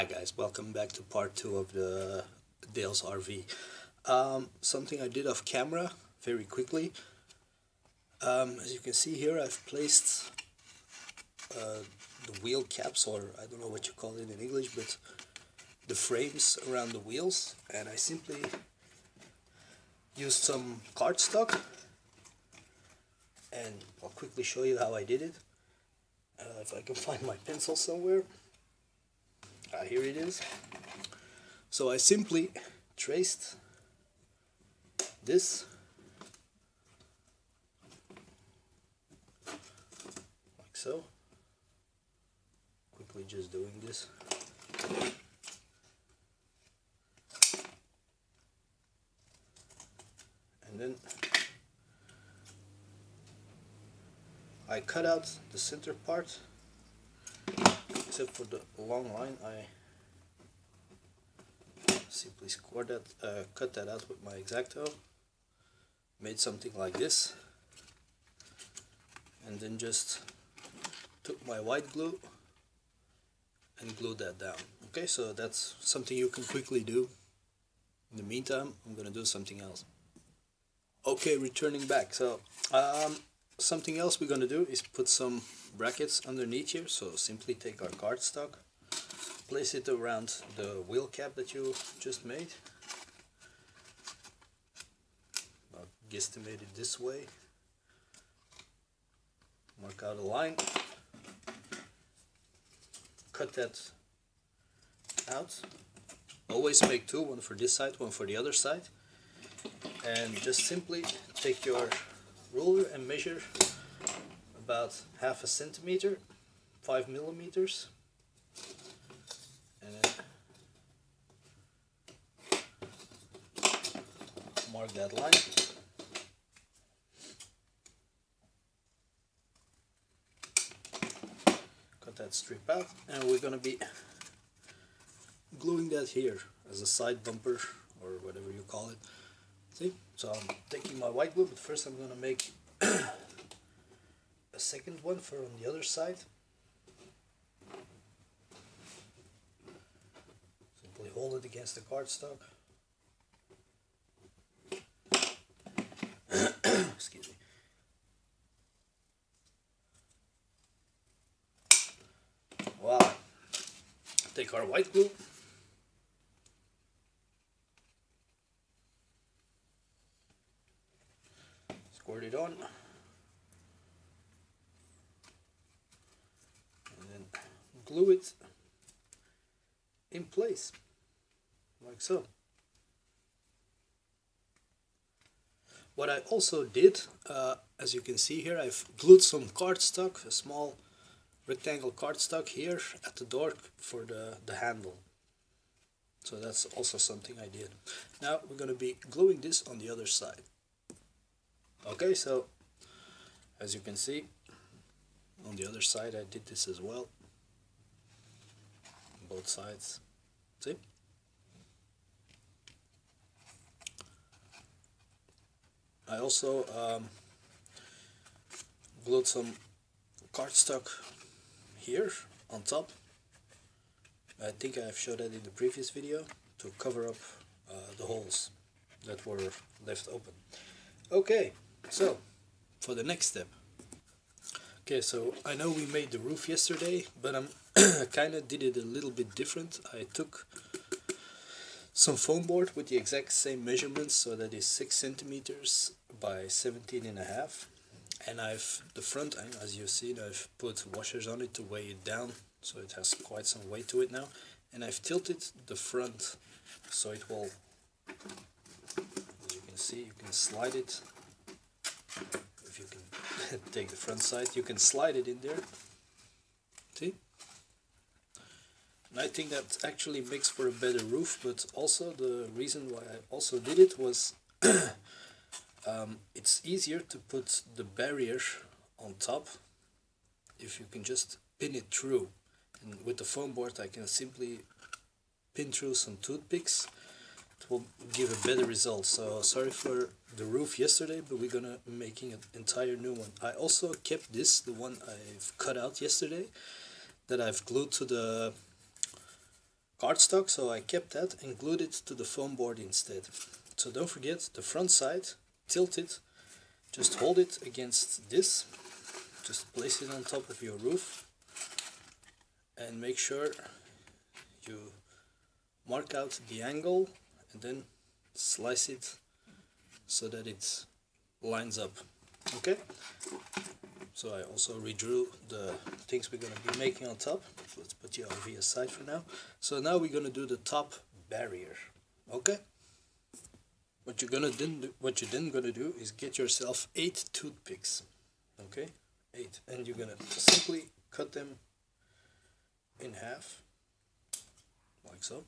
Hi guys, welcome back to part 2 of the Dale's RV. Something I did off camera very quickly. As you can see here, I've placed the wheel caps, or I don't know what you call it in English, but the frames around the wheels, and I simply used some cardstock, and I'll quickly show you how I did it. If I can find my pencil somewhere. Here it is. So I simply traced this like so. Quickly just doing this. And then I cut out the center part, except for the long line. I simply cut that out with my X-Acto, made something like this, and then just took my white glue and glued that down. Okay, so that's something you can quickly do. In the meantime, I'm gonna do something else. Okay, returning back. So something else we're gonna do is put some brackets underneath here. So simply take our cardstock, place it around the wheel cap that you just made. I'll guesstimate it this way. Mark out a line. Cut that out. Always make two, one for this side, one for the other side. And just simply take your ruler and measure about 1/2 centimeter, 5 millimeters. And then mark that line. Cut that strip out, and we're gonna be gluing that here as a side bumper or whatever you call it. See? So I'm taking my white glue, but first I'm gonna make a second one for on the other side. Simply hold it against the cardstock. Excuse me. Wow. Take our white glue. Squirt it on. And then glue it in place. Like so. What I also did, as you can see here, I've glued some cardstock, a small rectangle cardstock here at the door for the handle. So that's also something I did. Now we're going to be gluing this on the other side. Okay, so as you can see, on the other side I did this as well. Both sides. See? I also glued some cardstock here on top. I think I've showed that in the previous video to cover up the holes that were left open. Okay, so for the next step. Okay, so I know we made the roof yesterday, but I kind of did it a little bit different. I took some foam board with the exact same measurements, so that is 6 centimeters by 17.5, and the front end, as you've seen, I've put washers on it to weigh it down, so it has quite some weight to it now, and I've tilted the front so it will, as you can see, you can slide it. If you can take the front side, you can slide it in there. See? And I think that actually makes for a better roof, but also the reason why I also did it was it's easier to put the barrier on top if you can just pin it through. And with the foam board I can simply pin through some toothpicks. It will give a better result. So sorry for the roof yesterday, but we're gonna making an entire new one. I also kept this, the one I've cut out yesterday, that I've glued to the cardstock, so I kept that and glued it to the foam board instead. So don't forget the front side, tilt it, just hold it against this, just place it on top of your roof and make sure you mark out the angle and then slice it so that it lines up. Okay, so I also redrew the things we're going to be making on top. Let's put the RV aside for now. So now we're going to do the top barrier. Okay, what you're then gonna do is get yourself 8 toothpicks. Okay, 8, and you're gonna simply cut them in half like so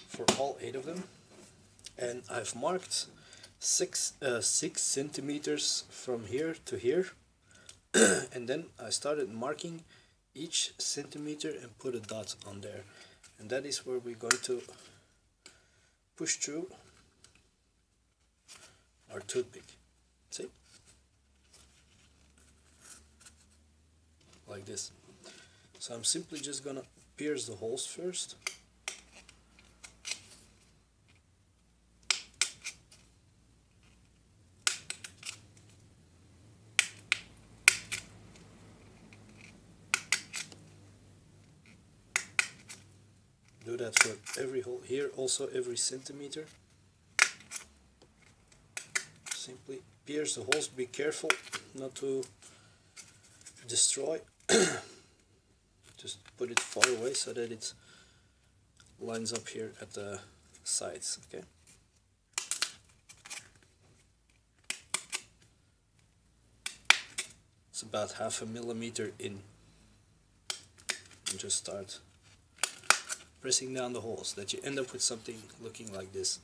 for all 8 of them. And I've marked 6 centimeters from here to here and then I started marking each centimeter and put a dot on there, and that is where we're going to push through our toothpick. See? Like this. So I'm simply just gonna pierce the holes first. Do that for every hole here, also every centimeter. Simply pierce the holes, be careful not to destroy. Just put it far away so that it lines up here at the sides, okay? It's about 1/2 millimeter in. And just start pressing down the holes that you end up with something looking like this.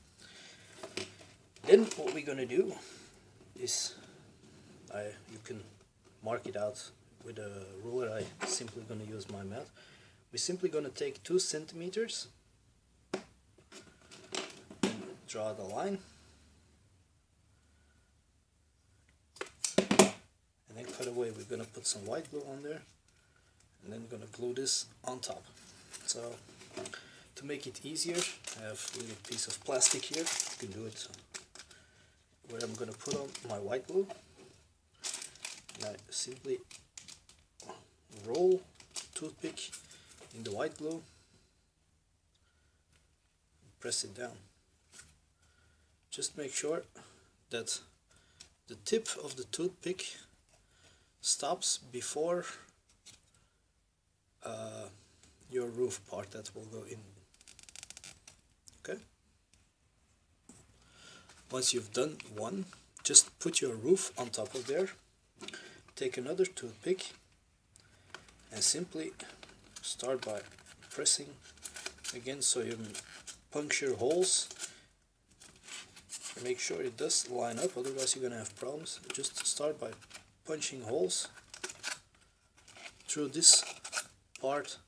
Then what we're gonna do is, you can mark it out with a ruler. I simply gonna use my mat. We're simply gonna take 2 centimeters and draw the line, and then cut away. We're gonna put some white glue on there, and then gonna glue this on top. So to make it easier, I have a little piece of plastic here. You can do it where I'm gonna put on my white glue. And I simply roll toothpick in the white glue, press it down. Just make sure that the tip of the toothpick stops before your roof part that will go in. Okay? Once you've done one, just put your roof on top of there. Take another toothpick and simply start by pressing again so you puncture holes. Make sure it does line up, otherwise you're gonna have problems. Just start by punching holes through this part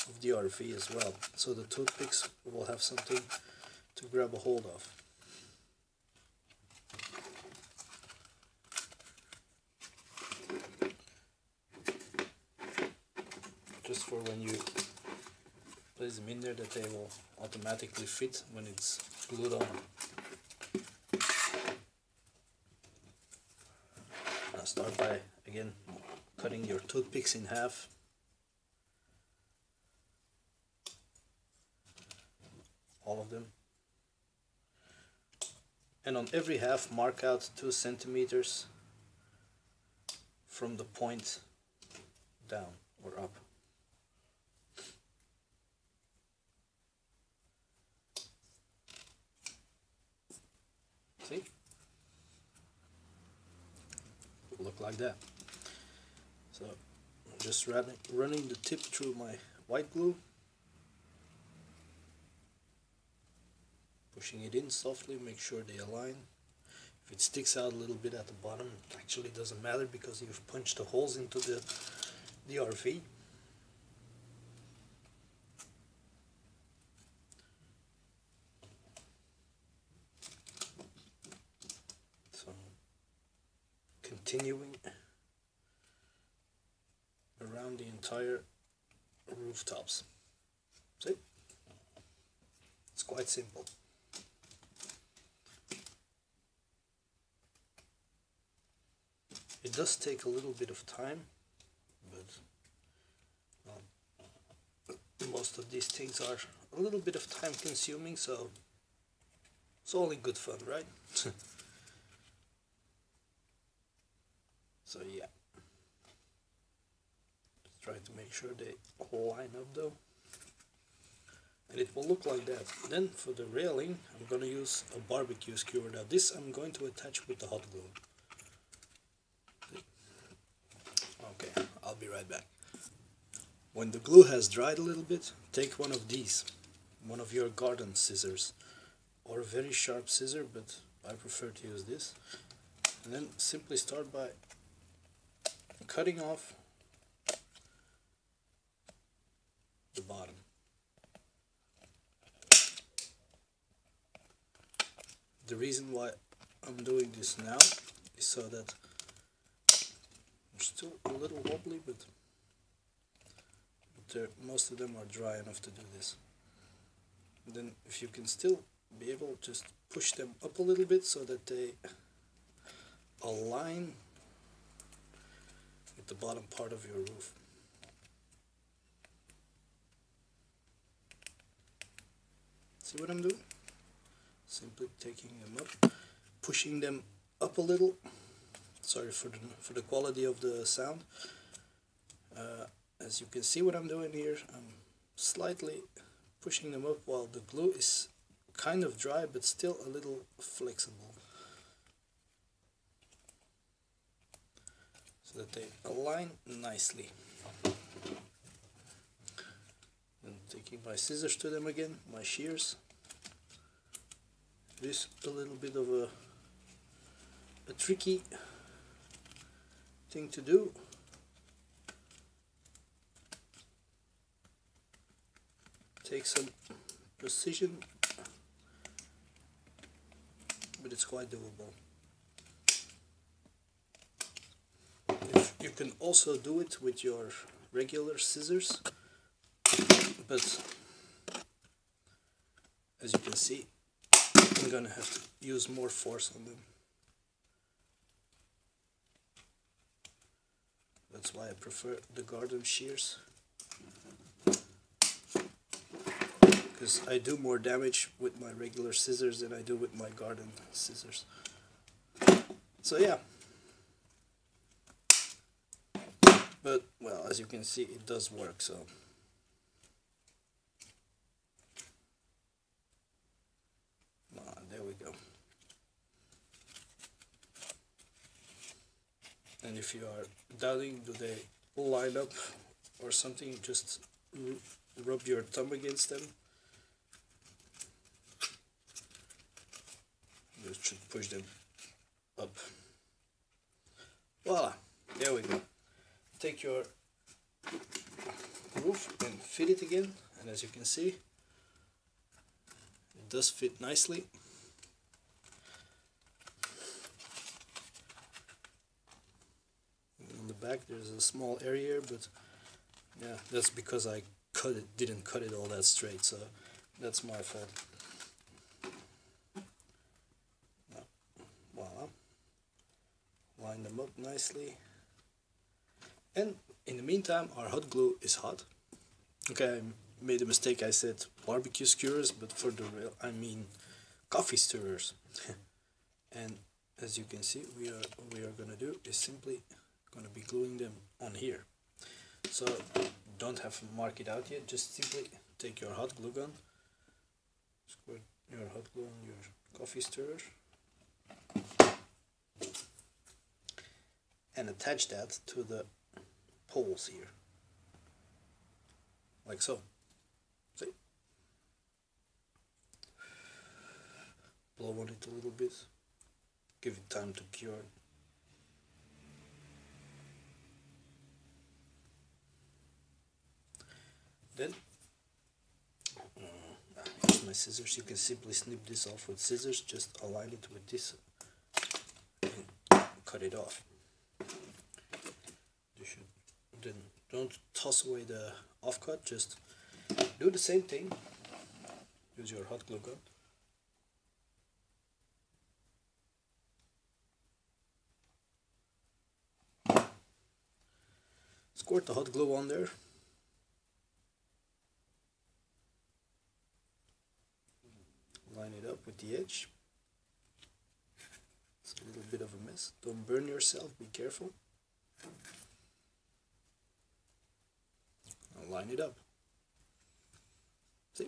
of the RV as well, so the toothpicks will have something to grab a hold of. Just for when you place them in there, that they will automatically fit when it's glued on. Now start by again cutting your toothpicks in half. All of them. And on every half mark out 2 centimeters from the point down or up. See? It'll look like that. So I'm just running the tip through my white glue, pushing it in softly, make sure they align. If it sticks out a little bit at the bottom, it actually doesn't matter because you've punched the holes into the RV. So continuing around the entire rooftops. See? It's quite simple. It does take a little bit of time, but most of these things are a little bit of time consuming, so it's only good fun, right? So yeah, just try to make sure they line up though, and it will look like that. Then for the railing, I'm gonna use a barbecue skewer. Now this I'm going to attach with the hot glue. Okay, I'll be right back. When the glue has dried a little bit, take one of these, one of your garden scissors, or a very sharp scissor, but I prefer to use this. And then simply start by cutting off the bottom. The reason why I'm doing this now is so that they're still a little wobbly, but most of them are dry enough to do this. And then if you can still be able to just push them up a little bit so that they align with the bottom part of your roof. See what I'm doing? Simply taking them up, pushing them up a little. Sorry for the quality of the sound. As you can see what I'm doing here, I'm slightly pushing them up while the glue is kind of dry but still a little flexible, so that they align nicely. And taking my scissors to them again, my shears. It is a little bit of a tricky thing to do. Takes some precision, but it's quite doable. You can also do it with your regular scissors, but as you can see, I'm gonna have to use more force on them. That's why I prefer the garden shears, because I do more damage with my regular scissors than I do with my garden scissors. So yeah. But, well, as you can see, it does work, so. There we go. And if you are doubting, do they line up or something, just rub your thumb against them. You should push them up. Voila, there we go. Take your roof and fit it again, and as you can see, it does fit nicely. On the back there's a small area, but yeah, that's because I didn't cut it all that straight, so that's my fault. Voila, line them up nicely. And in the meantime, our hot glue is hot. Okay, I made a mistake. I said barbecue skewers, but for the real, I mean coffee stirrers. And as you can see, what we are gonna do is simply gonna be gluing them on here. So don't have to mark it out yet. Just simply take your hot glue gun, squirt your hot glue on your coffee stirrer, and attach that to the poles here, like so. See? Blow on it a little bit, give it time to cure. Then here's my scissors. You can simply snip this off with scissors, just align it with this and cut it off. You should then don't toss away the offcut, just Do the same thing. Use your hot glue gun. Squirt the hot glue on there. Line it up with the edge. It's a little bit of a mess. Don't burn yourself, be careful. And line it up. See?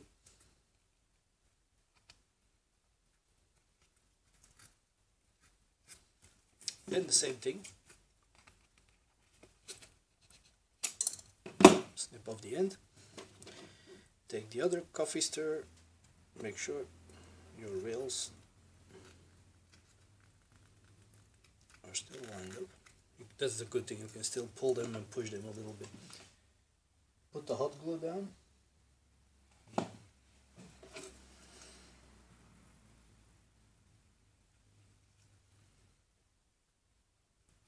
Then the same thing. Snip off the end. Take the other coffee stirrer. Make sure your rails are still lined up. That's the good thing, you can still pull them and push them a little bit. Put the hot glue down.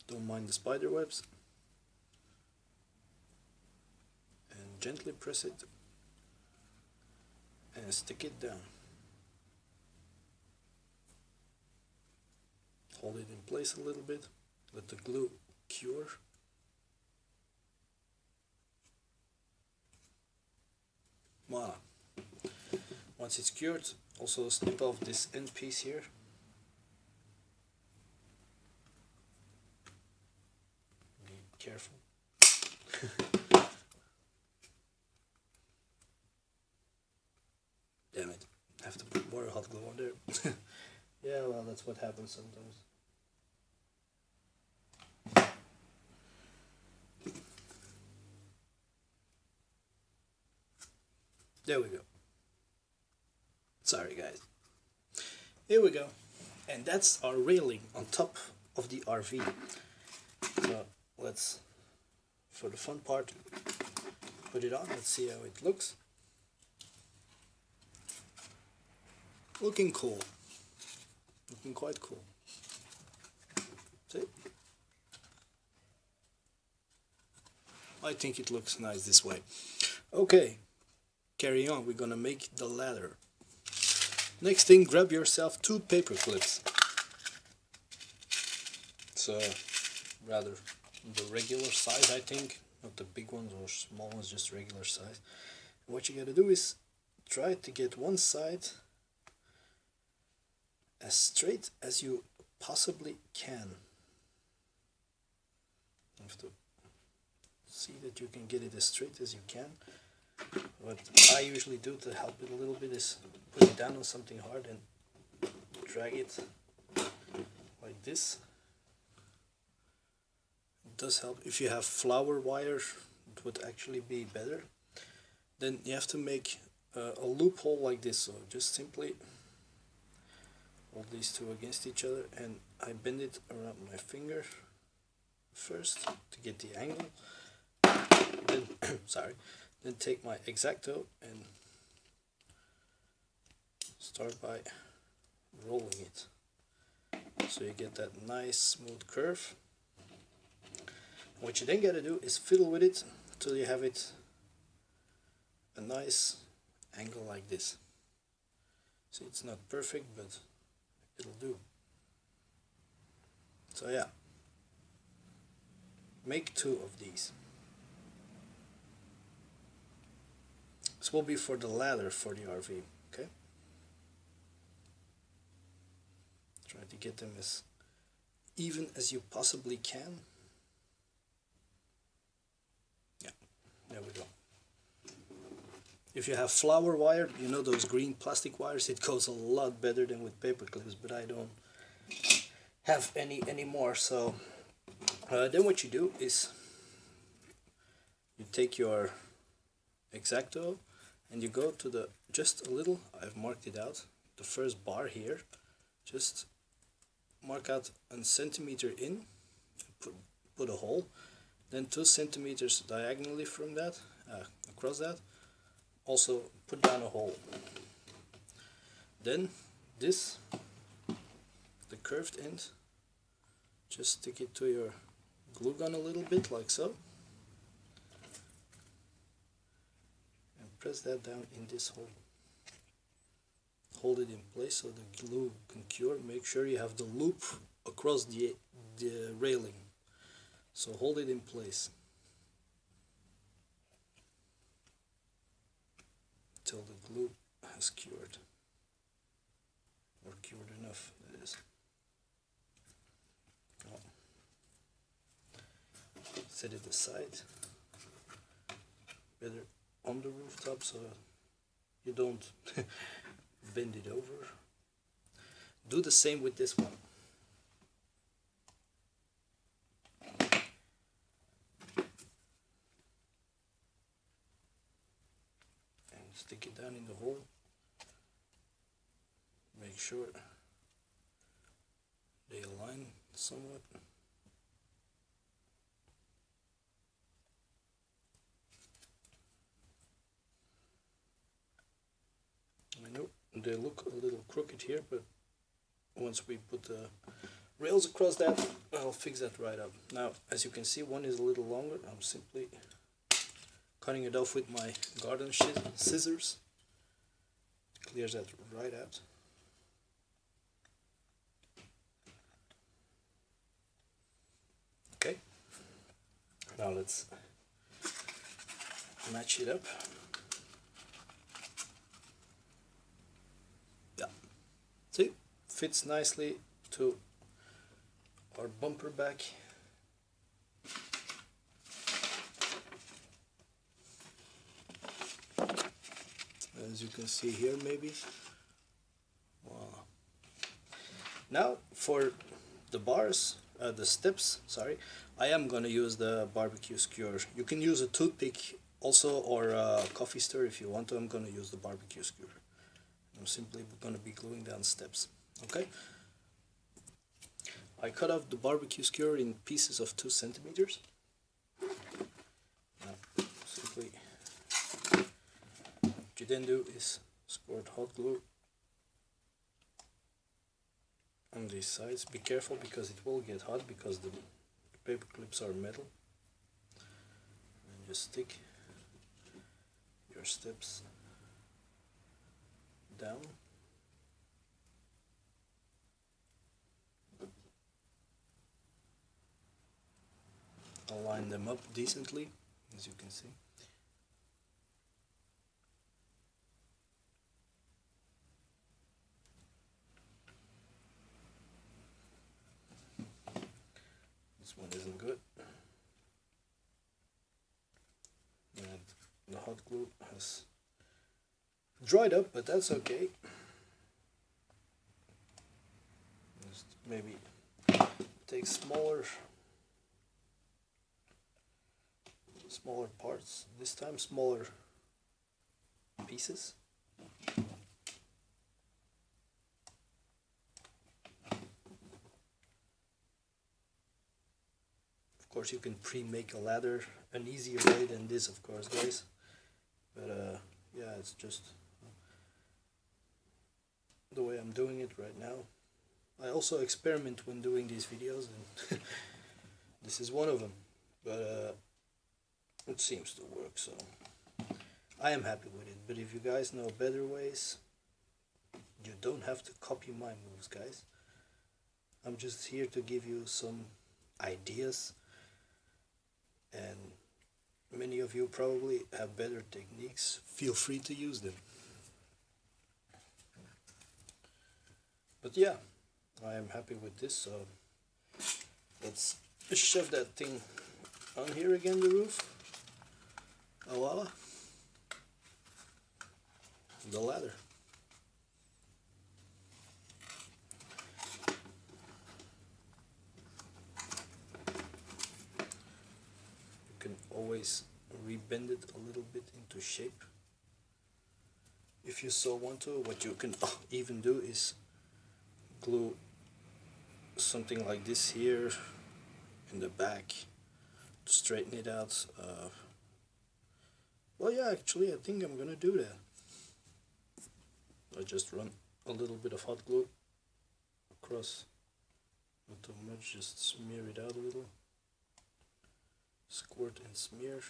Don't mind the spider webs. And gently press it and stick it down. Hold it in place a little bit, let the glue cure. Voila. Once it's cured, also snip off this end piece here. Be careful. Damn it, I have to put more hot glue on there. Yeah, well, that's what happens sometimes. There we go. Sorry guys. Here we go. And that's our railing on top of the RV. So let's, for the fun part, put it on. Let's see how it looks. Looking cool. Looking quite cool. See? I think it looks nice this way. Okay. Carry on, we're gonna make the ladder. Next thing, grab yourself 2 paper clips. So, rather the regular size, I think, not the big ones or small ones, just regular size. What you gotta do is try to get one side as straight as you possibly can. You have to see that you can get it as straight as you can. What I usually do to help it a little bit is put it down on something hard and drag it like this. It does help. If you have flower wire, it would actually be better. Then you have to make a loophole like this. So just simply hold these two against each other, and I bend it around my finger first to get the angle. Then, sorry. Then take my X-Acto and start by rolling it. So you get that nice smooth curve. What you then gotta do is fiddle with it until you have it a nice angle like this. See, it's not perfect, but it'll do. So yeah, make 2 of these. This will be for the ladder for the RV, okay? Try to get them as even as you possibly can. Yeah, there we go. If you have flower wire, you know those green plastic wires, it goes a lot better than with paper clips, but I don't have any anymore. So then what you do is you take your X-Acto and you go to the, just a little, I've marked it out, the first bar here, just mark out a centimeter in, put a hole, then 2 centimeters diagonally from that, across that, also put down a hole. Then this, the curved end, just stick it to your glue gun a little bit, like so. press that down in this hole. Hold it in place so the glue can cure. Make sure you have the loop across the railing. So hold it in place until the glue has cured, or cured enough, that is. Oh. Set it aside, better on the rooftop so you don't bend it over. Do the same with this one. Stick it down in the hole. Make sure they align somewhat. I know they look a little crooked here, but once we put the rails across that, I'll fix that right up. Now, as you can see, one is a little longer. I'm simply cutting it off with my garden scissors. Clears that right out. Okay, now let's match it up. Yeah, see, fits nicely to our bumper back. As you can see here, maybe. Wow. Now for the bars, the steps, sorry, I am gonna use the barbecue skewer. You can use a toothpick also, or a coffee stir if you want to. I'm gonna use the barbecue skewer. I'm simply gonna be gluing down steps. Okay. I cut off the barbecue skewer in pieces of 2 centimeters. Now, simply. What you then do is squirt hot glue on these sides. Be careful because it will get hot because the paper clips are metal. And just stick your steps down. Align them up decently, as you can see. This one isn't good. And the hot glue has dried up, but that's okay. Just maybe take smaller parts, this time smaller pieces. Of course you can pre-make a ladder, an easier way than this, of course, guys, but yeah, it's just the way I'm doing it right now. I also experiment when doing these videos, and this is one of them, but it seems to work, so I am happy with it. But if you guys know better ways, you don't have to copy my moves, guys. I'm just here to give you some ideas, and many of you probably have better techniques. Feel free to use them. But yeah, I am happy with this, so let's shove that thing on here again, the roof. Oh, voila, the ladder. You can always rebend it a little bit into shape if you so want to. What you can even do is glue something like this here in the back to straighten it out. Well, yeah, actually I think I'm gonna do that. I just run a little bit of hot glue across, not too much, just smear it out a little, squirt and smear.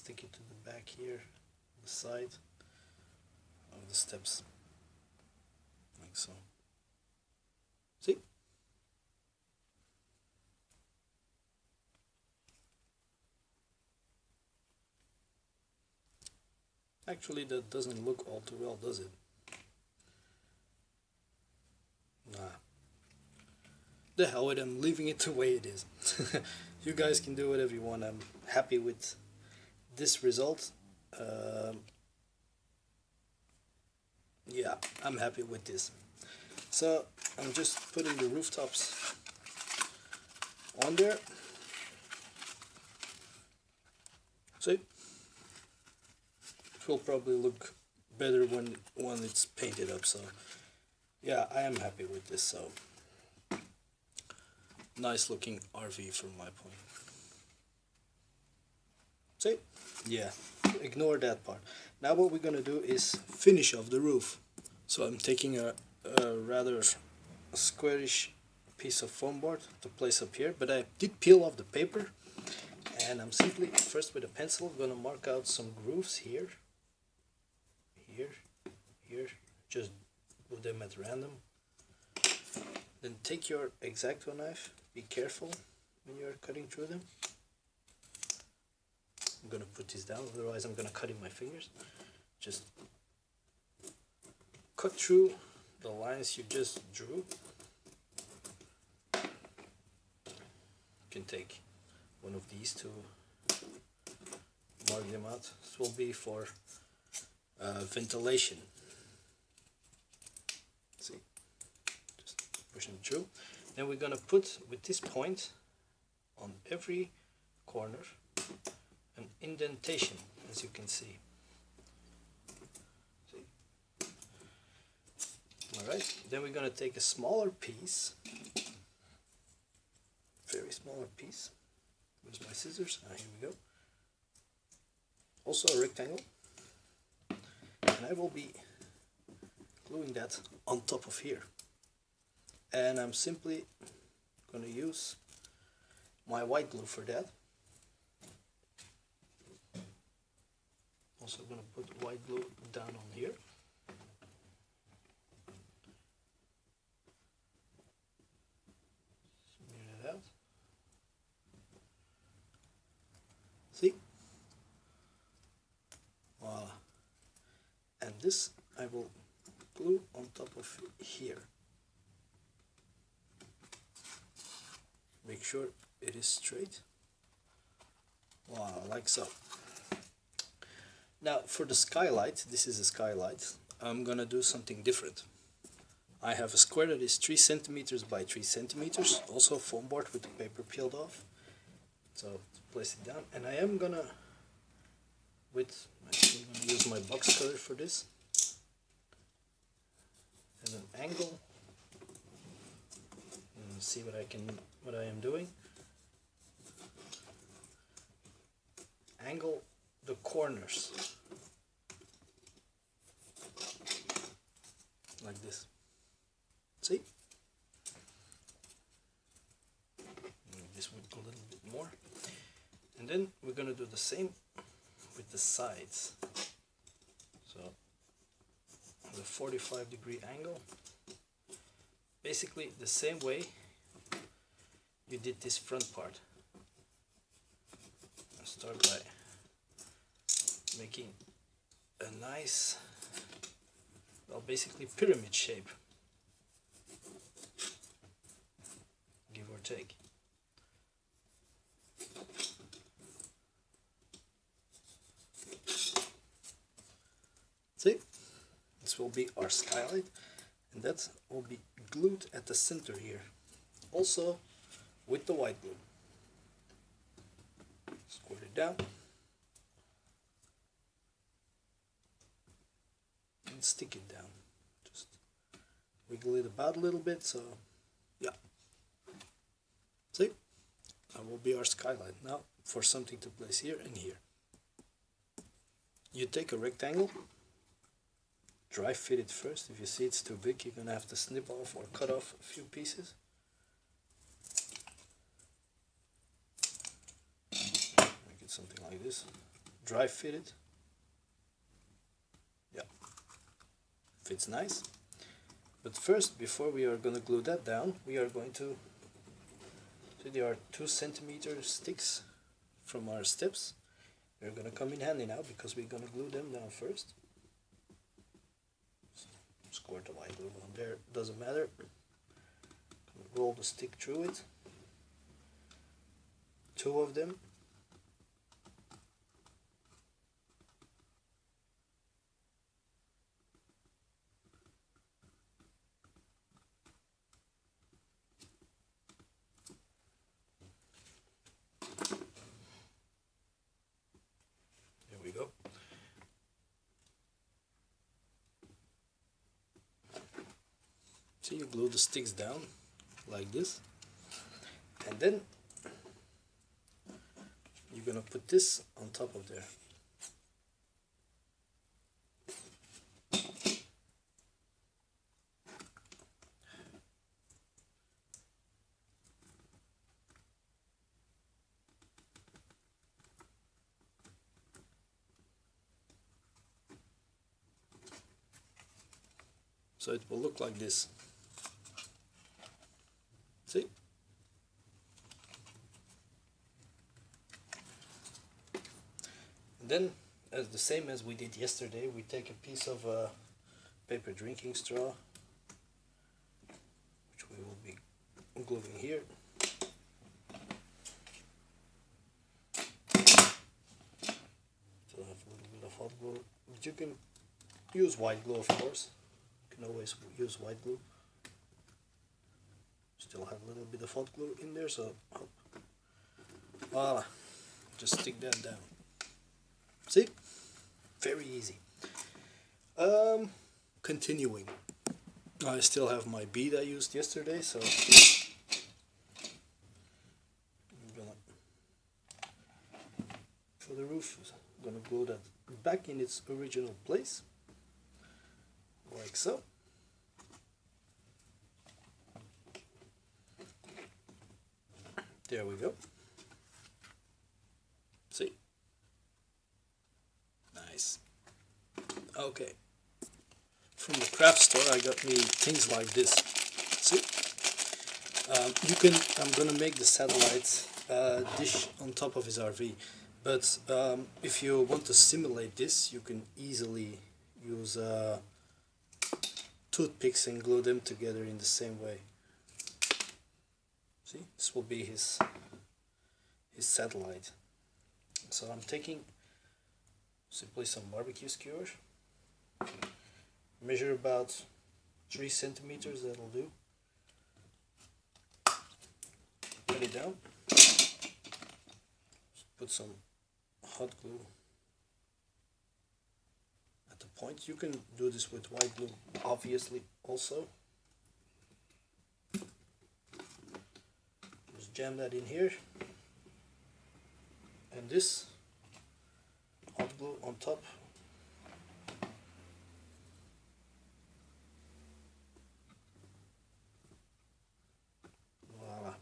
stick it to the back here, the side of the steps, like so. See? Actually, that doesn't look all too well, does it? Nah. The hell with it, I'm leaving it the way it is. You guys can do whatever you want. I'm happy with this result. Yeah, I'm happy with this. So I'm just putting the rooftops on there. See? It will probably look better when it's painted up. So yeah, I am happy with this. So nice looking RV from my point. See? Yeah, ignore that part. Now what we're gonna do is finish off the roof. So I'm taking a rather squarish piece of foam board to place up here, but I did peel off the paper, and I'm simply first with a pencil gonna mark out some grooves here, here, here, just do them at random. Then take your X-Acto knife, be careful when you're cutting through them. I'm gonna put this down, otherwise I'm gonna cut in my fingers. Just cut through the lines you just drew. You can take one of these to mark them out. This will be for ventilation. See, just push them through. Then we're gonna put with this point on every corner an indentation, as you can see. Alright, then we're gonna take a smaller piece, very smaller piece. Where's my scissors? Here we go. Also a rectangle, and I will be gluing that on top of here. And I'm simply gonna use my white glue for that. Also gonna put white glue down on here. Smear that out. See? Voila. And this I will glue on top of here. Make sure it is straight. Wow, like so. Now for the skylight, this is a skylight, I'm gonna do something different. I have a square that is 3 centimeters by 3 centimeters, also foam board with the paper peeled off. So place it down, and I am gonna, I'm gonna use my box cutter for this, at an angle. And see what I am doing. Angle the corners like this. See? Make this one a little bit more, and then we're gonna do the same with the sides. So the 45-degree angle, basically the same way you did this front part. I'll start by making a nice, well, basically pyramid shape, give or take. See, this will be our skylight, and that will be glued at the center here, also with the white glue. Squirt it down. Stick it down, just wiggle it about a little bit. So yeah, see, that will be our skylight. Now for something to place here and here, you take a rectangle, dry fit it first. If you see it's too big, you're gonna have to snip off or cut off a few pieces. Make it something like this. dry fitted. Yeah, fits nice. But first, before we are going to glue that down, we are going to see there are 2 centimeter sticks from our steps. They're going to come in handy now because we're going to glue them down first. Squirt the white glue on there, doesn't matter. Roll the stick through it. 2 of them. There we go. So you glue the sticks down like this, and then you're gonna put this on top of there. So it will look like this. See? And then, as the same as we did yesterday, we take a piece of paper drinking straw, which we will be gluing here. So I have a little bit of hot glue, but you can use white glue, of course. You can always use white glue. Still have a little bit of hot glue in there, so voila, just stick that down. See? Very easy. Continuing. I still have my bead I used yesterday, so I'm gonna, for the roof, I'm gonna glue that back in its original place, like so. There we go. See? Nice. Okay. From the craft store I got me things like this. See? I'm gonna make the satellite dish on top of his RV. But if you want to simulate this, you can easily use toothpicks and glue them together in the same way. See, this will be his satellite. So I'm taking simply some barbecue skewer, measure about 3 centimeters, that'll do. Put it down, put some hot glue at the point. You can do this with white glue, obviously, also. Just jam that in here, and this hot glue on top. Voila.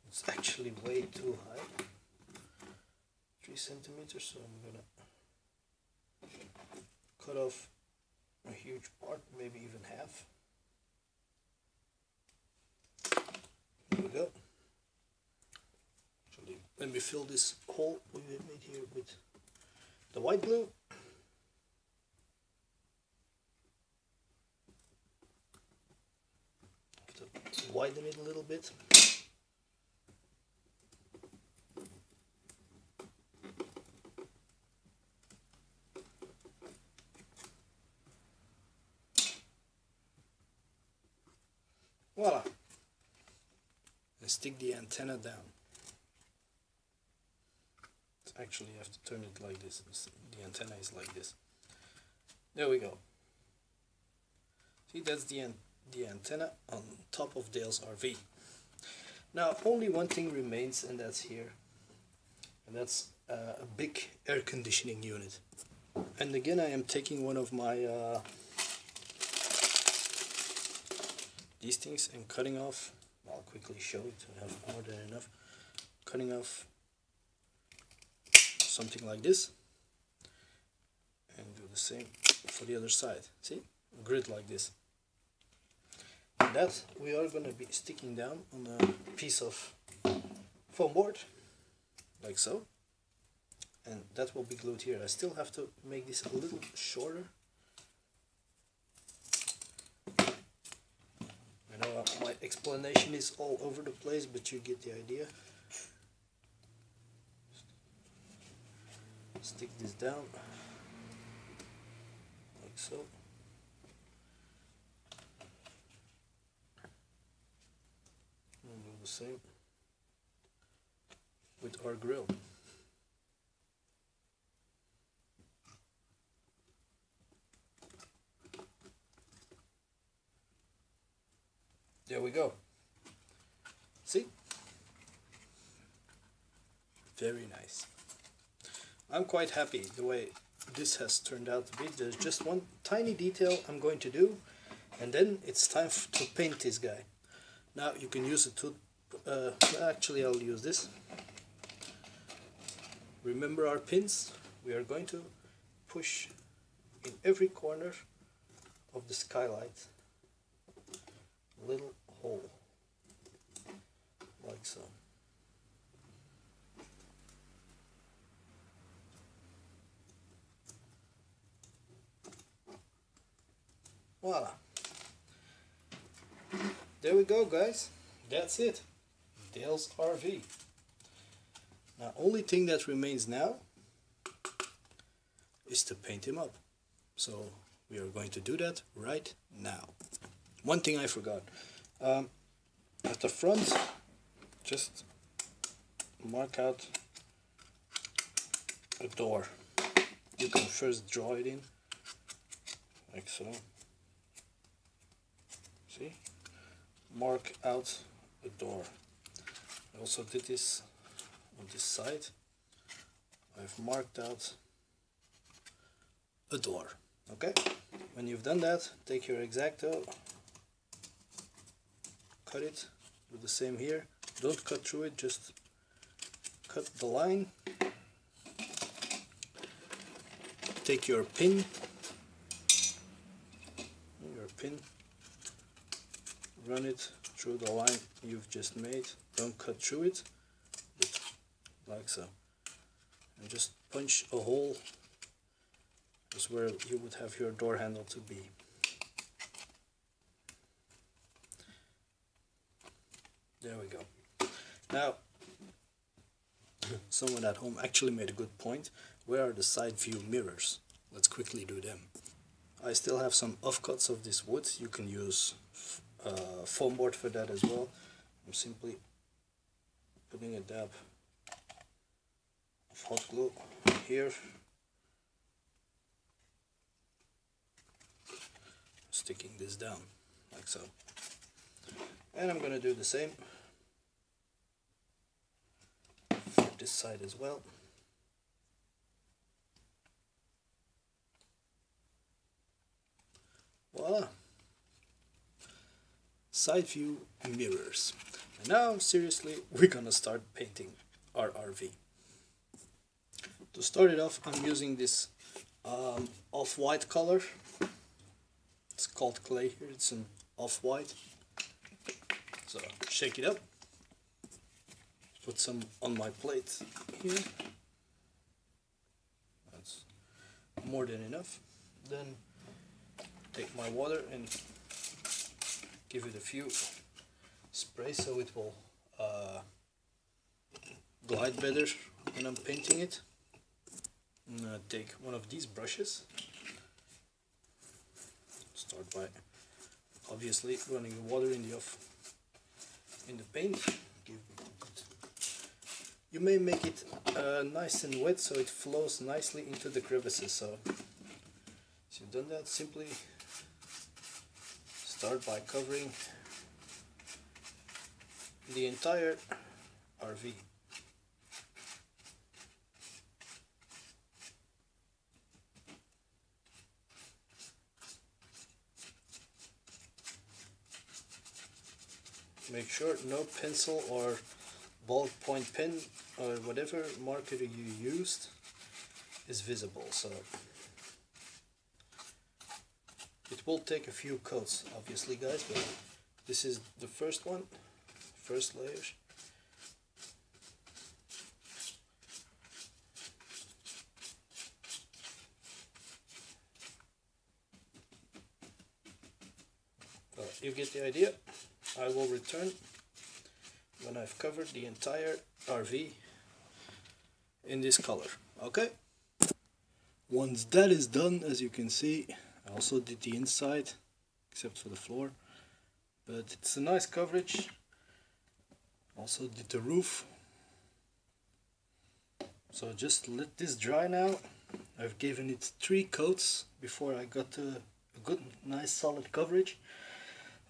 It's actually way too high, 3 centimeters, so I'm gonna cut off a huge part, maybe even half. There we go. Actually, let me fill this hole we made here with the white glue. Widen it a little bit. Voila. And stick the antenna down. Actually, you have to turn it like this. The antenna is like this. There we go. See, that's the antenna on top of Dale's RV. Now, only one thing remains, and that's here. And that's a big air conditioning unit. And again, I am taking one of my these things and cutting off. I'll quickly show it. I have more than enough. Cutting off something like this, and do the same for the other side. See, a grid like this. And that we are going to be sticking down on a piece of foam board, like so, and that will be glued here. I still have to make this a little shorter. I know my explanation is all over the place, but you get the idea. Stick this down, like so. And do the same with our grill. There we go. See? Very nice. I'm quite happy the way this has turned out to be. There's just one tiny detail I'm going to do, and then it's time to paint this guy. Now you can use a tooth. Actually, I'll use this. Remember our pins? We are going to push in every corner of the skylight a little hole, like so. Voila. There we go, guys. That's it. Dale's RV. Now, only thing that remains now is to paint him up. So we are going to do that right now. One thing I forgot. At the front, just mark out a door. You can first draw it in, like so. See? Mark out a door. I also did this on this side. I've marked out a door. Okay? When you've done that, take your X-Acto, cut it, do the same here. Don't cut through it, just cut the line. Take your pin, run it through the line you've just made. Don't cut through it, but like so. And just punch a hole is where you would have your door handle to be. There we go. Now, someone at home actually made a good point. Where are the side view mirrors? Let's quickly do them. I still have some offcuts of this wood. You can use foam board for that as well. I'm simply putting a dab of hot glue here, sticking this down like so, and I'm gonna do the same for this side as well. Voila! Side view mirrors. And now, seriously, we're gonna start painting our RV. To start it off, I'm using this off-white color. It's called clay here, it's an off-white. So, shake it up. Put some on my plate here. That's more than enough. Then, take my water and give it a few sprays so it will glide better when I'm painting it. I'm gonna take one of these brushes. Start by obviously running the water in the paint. You may make it nice and wet so it flows nicely into the crevices. So once you've done that, simply start by covering the entire RV. Make sure no pencil or ballpoint pen or whatever marker you used is visible, so it will take a few coats obviously guys, but this is the first one, first layer. You get the idea. I will return when I've covered the entire RV in this color. Okay? Once that is done, as you can see, I also did the inside, except for the floor. But it's a nice coverage. Also did the roof. So just let this dry now. I've given it 3 coats before I got to a good, nice, solid coverage.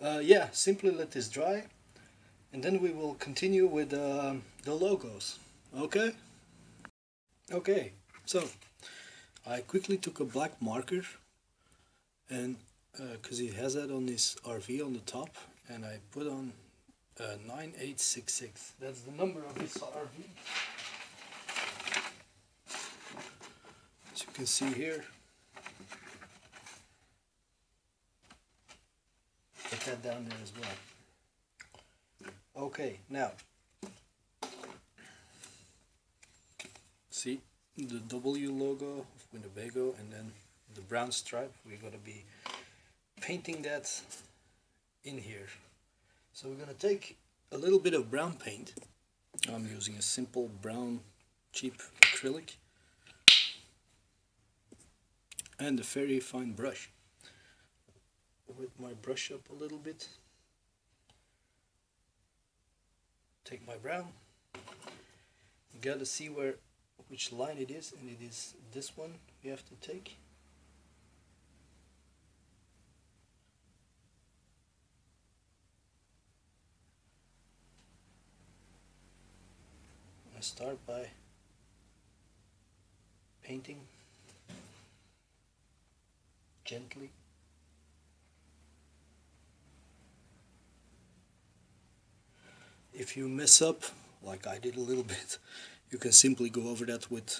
Yeah, simply let this dry, and then we will continue with the logos. Okay? Okay, so I quickly took a black marker, and because he has that on his RV on the top, and I put on 9866. That's the number of his RV. As you can see here. Put that down there as well. Okay, now see the W logo of Winnebago and then the brown stripe. We're going to be painting that in here. So we're going to take a little bit of brown paint. I'm using a simple brown cheap acrylic and a very fine brush. With my brush up a little bit, take my brown. You gotta see which line it is, and it is this one you have to take. I start by painting gently. If you mess up, like I did a little bit, you can simply go over that with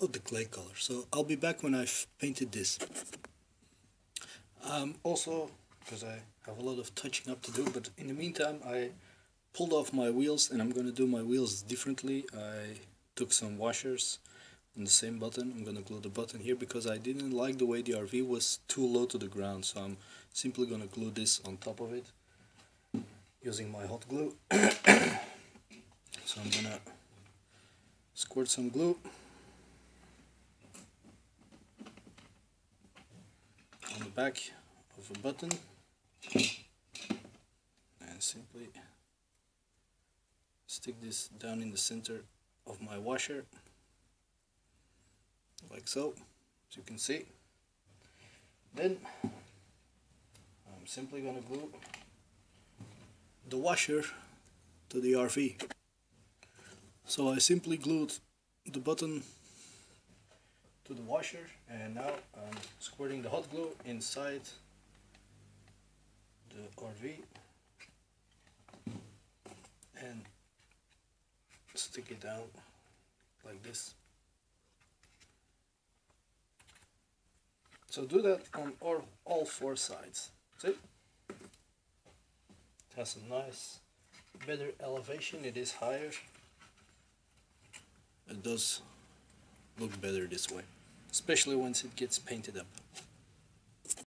the clay color. So I'll be back when I've painted this. Also, because I have a lot of touching up to do, but in the meantime I pulled off my wheels, and I'm going to do my wheels differently. I took some washers on the same button. I'm going to glue the button here because I didn't like the way the RV was too low to the ground, so I'm simply going to glue this on top of it using my hot glue. So I'm gonna squirt some glue on the back of a button and simply stick this down in the center of my washer, like so, as you can see. Then I'm simply gonna glue the washer to the RV. So I simply glued the button to the washer, and now I'm squirting the hot glue inside the RV and stick it down like this. So do that on all 4 sides. See? It has a nice, better elevation. It is higher. It does look better this way, especially once it gets painted up.